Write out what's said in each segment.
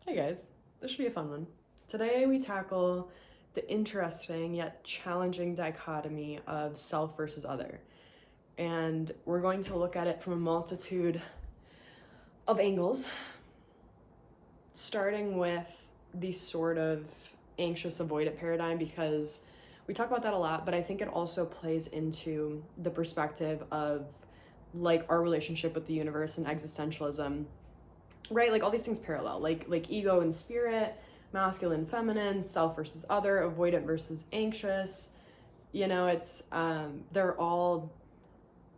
Hey guys, this should be a fun one. Today we tackle the interesting yet challenging dichotomy of self versus other. And we're going to look at it from a multitude of angles, starting with the sort of anxious-avoidant paradigm, because we talk about that a lot, but I think it also plays into the perspective of like our relationship with the universe and existentialism, right? Like all these things parallel, like ego and spirit, masculine, feminine, self versus other, avoidant versus anxious. It's they're all,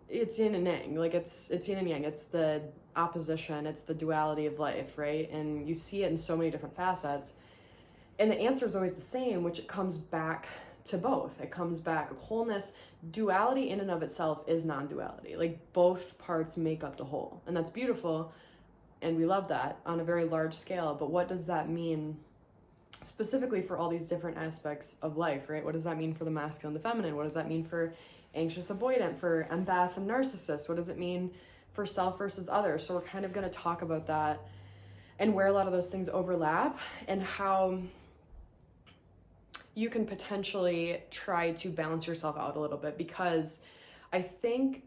it's yin and yang. Like it's yin and yang. It's the opposition. It's the duality of life, right? And you see it in so many different facets. And the answer is always the same, which it comes back to both. It comes back wholeness. Duality in and of itself is non-duality. Like both parts make up the whole, and that's beautiful, and we love that on a very large scale. But what does that mean specifically for all these different aspects of life, right? What does that mean for the masculine and the feminine? What does that mean for anxious avoidant, for empath and narcissist? What does it mean for self versus other? So we're kind of going to talk about that and where a lot of those things overlap, and how you can potentially try to balance yourself out a little bit. Because I think,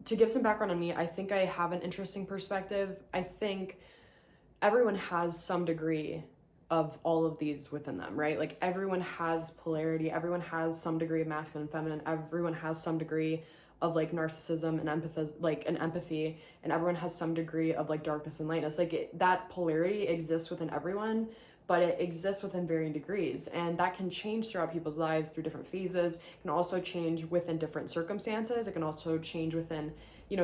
to give some background on me, I think I have an interesting perspective. I think everyone has some degree of all of these within them, right? Like everyone has polarity, everyone has some degree of masculine and feminine, everyone has some degree of like narcissism and empathy, and everyone has some degree of like darkness and lightness. That polarity exists within everyone, but it exists within varying degrees, and that can change throughout people's lives through different phases. It can also change within different circumstances. It can also change within,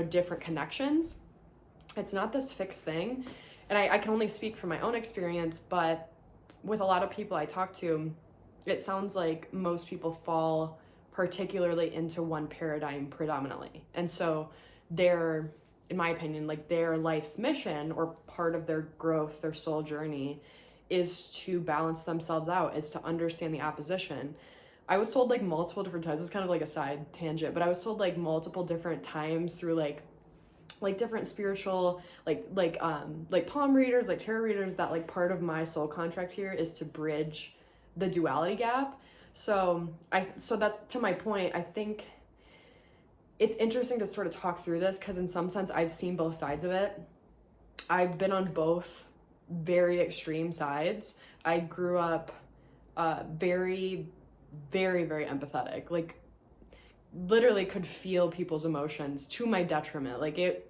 different connections. It's not this fixed thing. And I can only speak from my own experience, but with a lot of people I talk to, it sounds like most people fall particularly into one paradigm predominantly. And so their, in my opinion, like their life's mission or part of their growth, their soul journey, is to balance themselves out, is to understand the opposition. I was told like multiple different times, it's kind of like a side tangent, but I was told like multiple different times through like different spiritual like palm readers, like tarot readers, that like part of my soul contract here is to bridge the duality gap. So that's to my point. I think it's interesting to sort of talk through this, because in some sense I've seen both sides of it. I've been on both very extreme sides. I grew up very, very, very empathetic, like literally could feel people's emotions to my detriment. Like it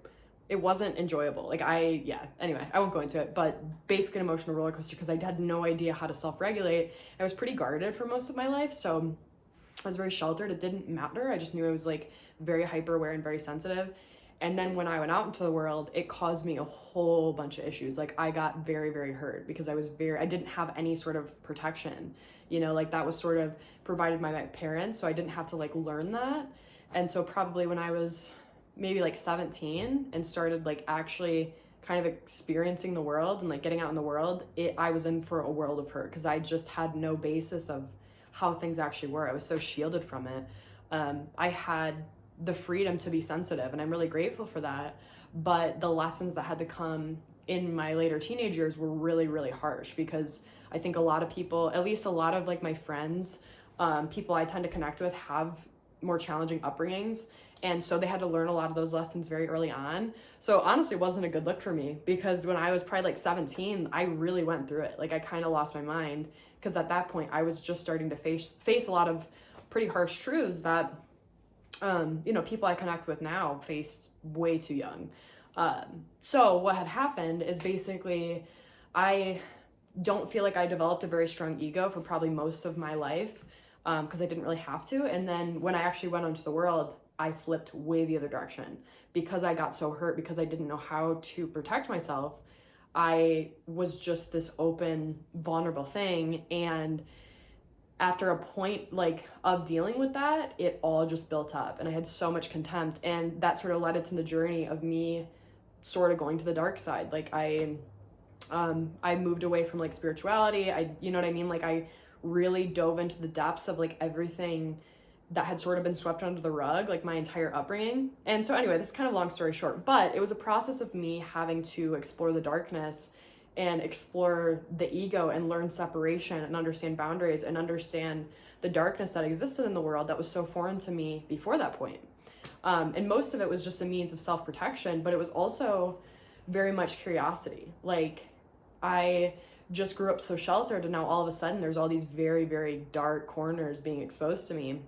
wasn't enjoyable. Anyway, I won't go into it, but basically an emotional roller coaster, because I had no idea how to self-regulate. I was pretty guarded for most of my life, so I was very sheltered. It didn't matter. I just knew I was like very hyper aware and very sensitive. And then when I went out into the world, it caused me a whole bunch of issues. Like I got very, very hurt because I didn't have any sort of protection, like that was sort of provided by my parents. So I didn't have to like learn that. And so probably when I was maybe like 17 and started like actually kind of experiencing the world and like getting out in the world, I was in for a world of hurt, because I just had no basis of how things actually were. I was so shielded from it. I had the freedom to be sensitive, and I'm really grateful for that. But the lessons that had to come in my later teenage years were really, really harsh, because I think a lot of people, at least a lot of like my friends, people I tend to connect with, have more challenging upbringings. And so they had to learn a lot of those lessons very early on. So honestly, it wasn't a good look for me, because when I was probably like 17, I really went through it. Like I kind of lost my mind, because at that point I was just starting to face a lot of pretty harsh truths that people I connect with now faced way too young. So what had happened is basically I don't feel like I developed a very strong ego for probably most of my life, because I didn't really have to. And then when I actually went into the world, I flipped way the other direction, because I got so hurt, because I didn't know how to protect myself. I was just this open, vulnerable thing. And after a point like of dealing with that, it all just built up, and I had so much contempt, and that sort of led into the journey of me sort of going to the dark side. Like I moved away from like spirituality. You know what I mean? Like I really dove into the depths of like everything that had sort of been swept under the rug, like my entire upbringing. And so anyway, this is kind of long story short, but it was a process of me having to explore the darkness and explore the ego and learn separation and understand boundaries and understand the darkness that existed in the world that was so foreign to me before that point. And most of it was just a means of self-protection, but it was also very much curiosity. Like, I just grew up so sheltered, and now all of a sudden there's all these very, very dark corners being exposed to me.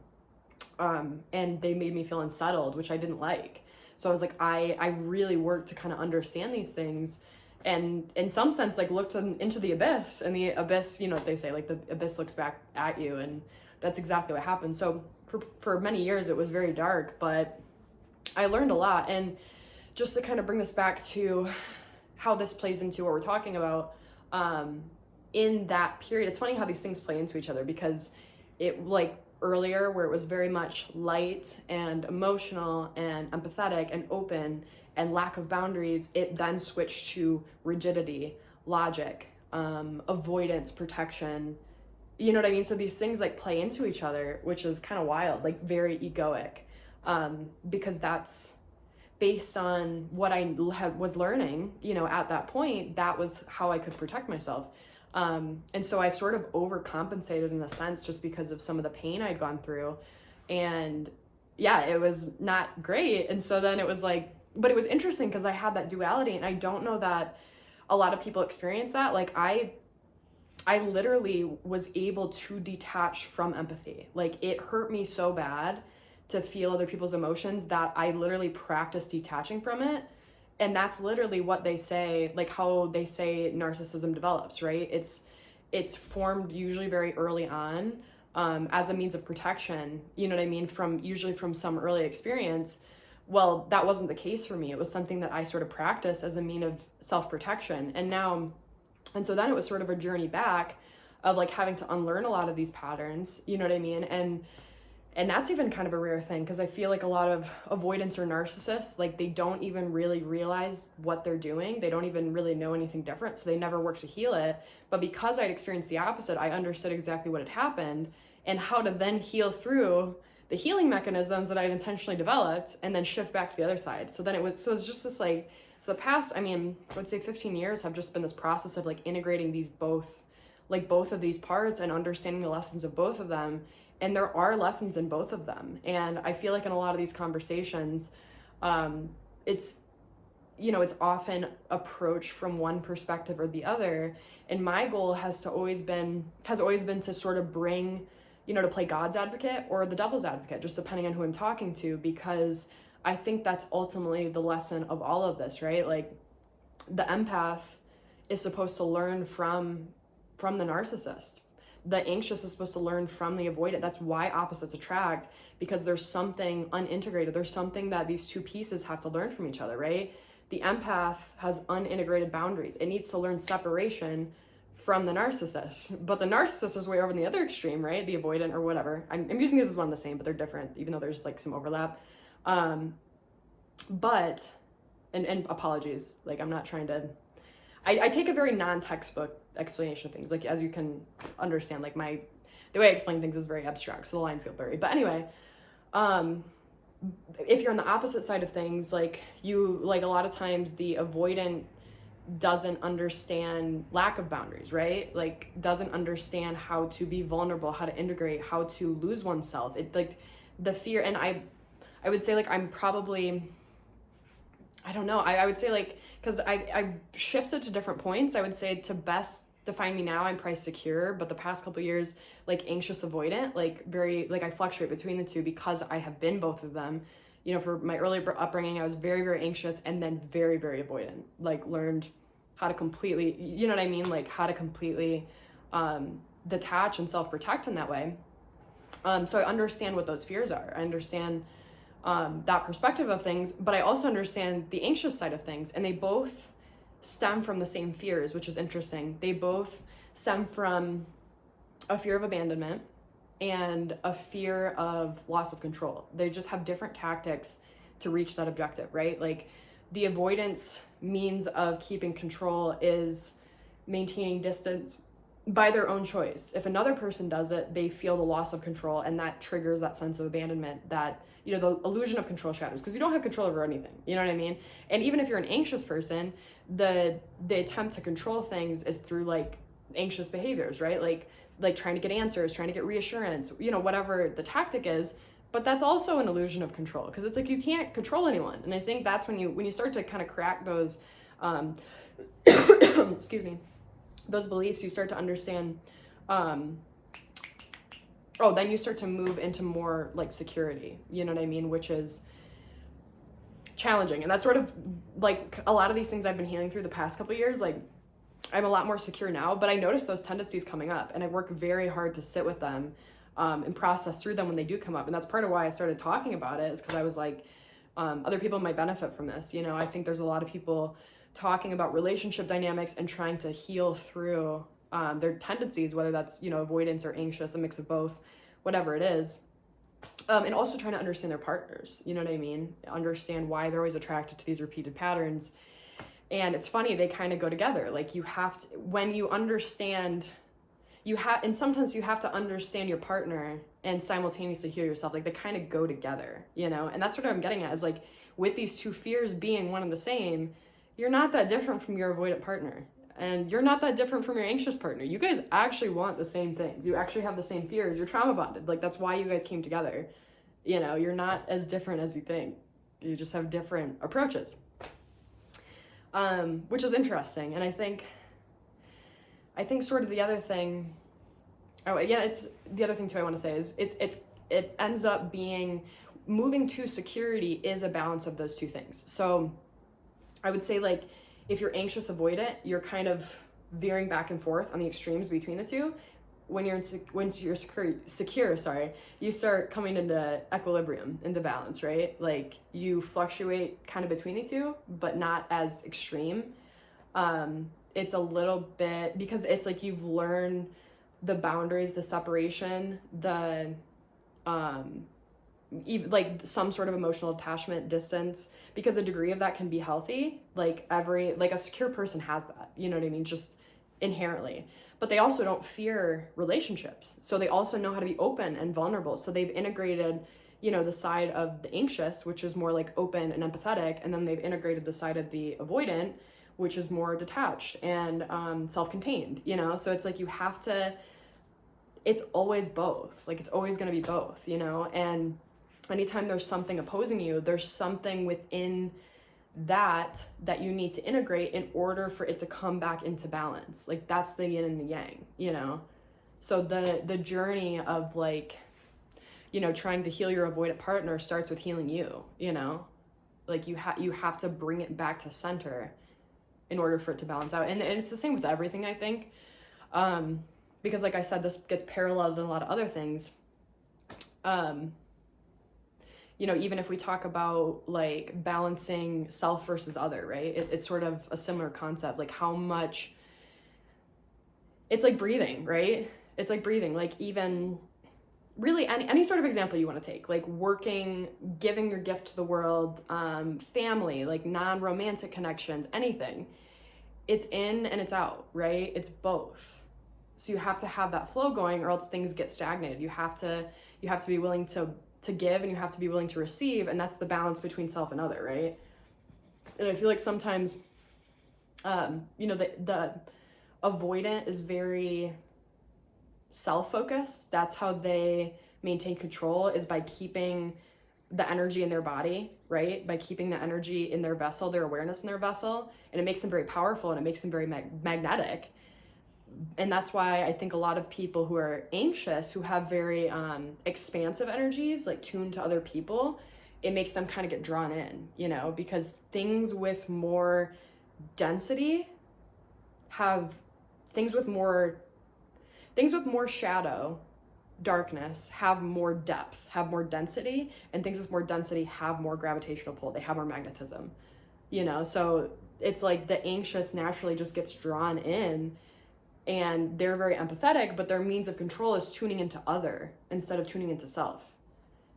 And they made me feel unsettled, which I didn't like. So I was like, I really worked to kind of understand these things, and in some sense, like, looked into the abyss, and the abyss, you know what they say, like, the abyss looks back at you, and that's exactly what happened. So for many years, it was very dark, but I learned a lot. And just to kind of bring this back to how this plays into what we're talking about, in that period, it's funny how these things play into each other, because it, like earlier, where it was very much light and emotional and empathetic and open and lack of boundaries, it then switched to rigidity, logic, avoidance, protection. You know what I mean? So these things like play into each other, which is kind of wild, like very egoic, because that's based on what I was learning, you know, at that point. That was how I could protect myself. And so I sort of overcompensated in a sense, just because of some of the pain I'd gone through. And yeah, it was not great. And so then it was like, but it was interesting because I had that duality, and I don't know that a lot of people experience that. Like, I literally was able to detach from empathy. Like, it hurt me so bad to feel other people's emotions that I literally practiced detaching from it. And that's literally what they say, like how they say narcissism develops, right? It's formed usually very early on, as a means of protection, you know what I mean? Usually from some early experience. Well, that wasn't the case for me. It was something that I sort of practiced as a mean of self-protection. And so then it was sort of a journey back of like having to unlearn a lot of these patterns, you know what I mean? And that's even kind of a rare thing, because I feel like a lot of avoidants or narcissists, like, they don't even really realize what they're doing. They don't even really know anything different, so they never work to heal it. But because I'd experienced the opposite, I understood exactly what had happened and how to then heal through the healing mechanisms that I'd intentionally developed, and then shift back to the other side. So it's just this, like, so the past, I mean, I would say 15 years have just been this process of like integrating both of these parts and understanding the lessons of both of them. And there are lessons in both of them. And I feel like in a lot of these conversations, it's, you know, it's often approached from one perspective or the other. And my goal has always been to sort of bring, you know, to play God's advocate or the devil's advocate, just depending on who I'm talking to, because I think that's ultimately the lesson of all of this, right? Like, the empath is supposed to learn from the narcissist. The anxious is supposed to learn from the avoidant. That's why opposites attract, because there's something unintegrated. There's something that these two pieces have to learn from each other, right? The empath has unintegrated boundaries. It needs to learn separation from the narcissist. But the narcissist is way over in the other extreme, right? The avoidant or whatever. I'm using these as one and the same, but they're different, even though there's like some overlap. But apologies, like, I'm not trying to, I take a very non-textbook explanation of things, like, as you can understand, like, the way I explain things is very abstract, so the lines get blurry. But anyway, if you're on the opposite side of things, like, a lot of times the avoidant doesn't understand lack of boundaries, right? Like, doesn't understand how to be vulnerable, how to integrate, how to lose oneself. It, like, the fear, and I would say, like, I'm probably, I don't know, I would say, like, because I shifted to different points. I would say, to best define me now, I'm probably secure, but the past couple of years, like, anxious-avoidant, like, very, like, I fluctuate between the two because I have been both of them. You know, for my early upbringing, I was very, very anxious and then very, very avoidant, like, learned how to completely, you know what I mean? Like, how to completely detach and self-protect in that way. So I understand what those fears are. I understand that perspective of things, but I also understand the anxious side of things, and they both stem from the same fears, which is interesting. They both stem from a fear of abandonment and a fear of loss of control. They just have different tactics to reach that objective, right? Like, the avoidance means of keeping control is maintaining distance, by their own choice. If another person does it, they feel the loss of control, and that triggers that sense of abandonment, that, you know, the illusion of control shatters, because you don't have control over anything. You know what I mean? And even if you're an anxious person, the attempt to control things is through like anxious behaviors, right? Like trying to get answers, trying to get reassurance, you know, whatever the tactic is. But that's also an illusion of control, because it's like you can't control anyone. And I think that's when you start to kind of crack those excuse me, those beliefs, you start to understand, then you start to move into more like security, you know what I mean? Which is challenging. And that's sort of like a lot of these things I've been healing through the past couple of years. Like, I'm a lot more secure now, but I notice those tendencies coming up, and I work very hard to sit with them and process through them when they do come up. And that's part of why I started talking about it, is because I was like, other people might benefit from this. You know, I think there's a lot of people talking about relationship dynamics and trying to heal through their tendencies, whether that's, you know, avoidance or anxious, a mix of both, whatever it is. And also trying to understand their partners, you know what I mean? Understand why they're always attracted to these repeated patterns. And it's funny, they kind of go together. Like, you have to, when you understand, and sometimes you have to understand your partner and simultaneously heal yourself. Like, they kind of go together, you know? And that's what I'm getting at, is like, with these two fears being one and the same, you're not that different from your avoidant partner. And you're not that different from your anxious partner. You guys actually want the same things. You actually have the same fears. You're trauma bonded. Like, that's why you guys came together. You know, you're not as different as you think. You just have different approaches. Which is interesting. And I think sort of the other thing, it's the other thing too I want to say is it ends up being, moving to security is a balance of those two things. So I would say, like, if you're anxious avoidant, you're kind of veering back and forth on the extremes between the two. When you're secure, you start coming into equilibrium, into balance, right? Like, you fluctuate kind of between the two, but not as extreme. It's a little bit, because it's like you've learned the boundaries, the separation, the even like some sort of emotional attachment, distance, because a degree of that can be healthy. Like, a secure person has that, you know what I mean? Just inherently. But they also don't fear relationships. So they also know how to be open and vulnerable. So they've integrated, you know, the side of the anxious, which is more like open and empathetic. And then they've integrated the side of the avoidant, which is more detached and self-contained, you know? So it's like, you have to, it's always both. Like, it's always going to be both, you know? And anytime there's something opposing you, there's something within that you need to integrate in order for it to come back into balance. Like, that's the yin and the yang, you know? So the journey of, like, you know, trying to heal your avoidant partner starts with healing you, you know? Like, you have to bring it back to center in order for it to balance out. And it's the same with everything, I think. Because, like I said, this gets paralleled in a lot of other things. You know, even if we talk about, like, balancing self versus other, right? It's sort of a similar concept. Like, how much, it's like breathing, right? It's like breathing. Like, even really any sort of example you want to take, like working, giving your gift to the world, family, like non-romantic connections, anything. It's in and it's out, right? It's both. So you have to have that flow going, or else things get stagnated. You have to be willing to give, and you have to be willing to receive, and that's the balance between self and other, right? And I feel like sometimes, you know, the avoidant is very self-focused. That's how they maintain control, is by keeping the energy in their body, right? By keeping the energy in their vessel, their awareness in their vessel, and it makes them very powerful, and it makes them very magnetic. And that's why I think a lot of people who are anxious, who have very expansive energies, like tuned to other people, it makes them kind of get drawn in, you know, because things with more density things with more shadow, darkness, have more depth, have more density, and things with more density have more gravitational pull. They have more magnetism, you know? So it's like the anxious naturally just gets drawn in, and they're very empathetic, but their means of control is tuning into other instead of tuning into self.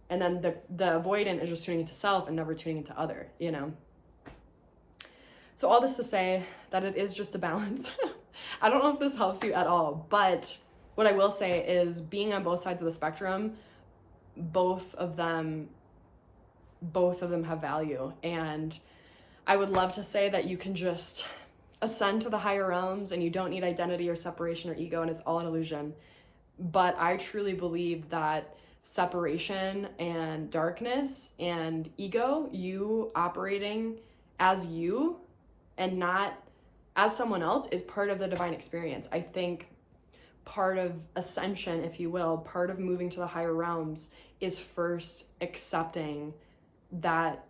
And then the avoidant is just tuning into self and never tuning into other, you know? So all this to say that it is just a balance. I don't know if this helps you at all, but what I will say is being on both sides of the spectrum, both of them have value. And I would love to say that you can just ascend to the higher realms and you don't need identity or separation or ego and it's all an illusion. But I truly believe that separation and darkness and ego, you operating as you and not as someone else, is part of the divine experience. I think part of ascension, if you will, part of moving to the higher realms is first accepting that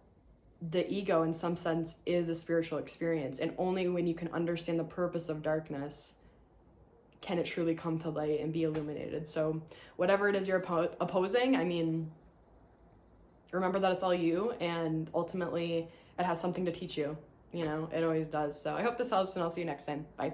the ego in some sense is a spiritual experience, and only when you can understand the purpose of darkness can it truly come to light and be illuminated. So whatever it is you're opposing, I mean, remember that it's all you, and ultimately it has something to teach you. You know, it always does. So I hope this helps, and I'll see you next time. Bye.